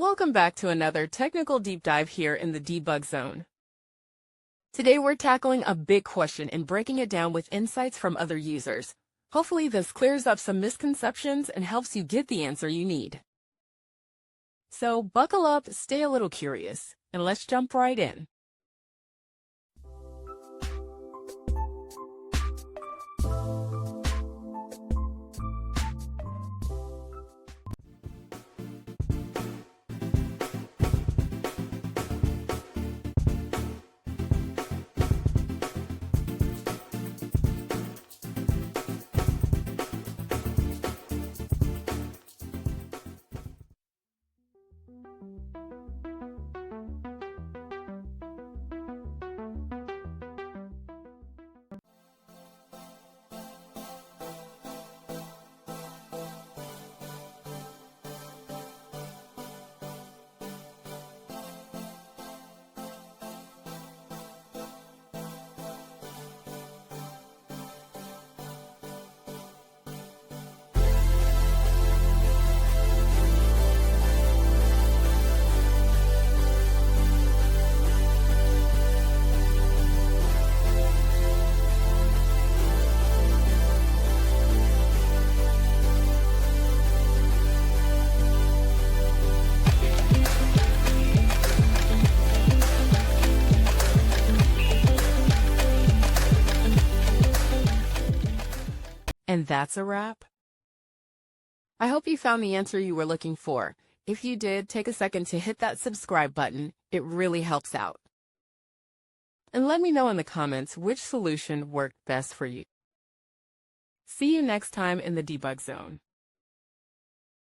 Welcome back to another technical deep dive here in the debug zone. Today we're tackling a big question and breaking it down with insights from other users. Hopefully this clears up some misconceptions and helps you get the answer you need. So buckle up, stay a little curious, and let's jump right in. And that's a wrap. I hope you found the answer you were looking for. If you did, take a second to hit that subscribe button. It really helps out. And let me know in the comments which solution worked best for you. See you next time in the debug zone.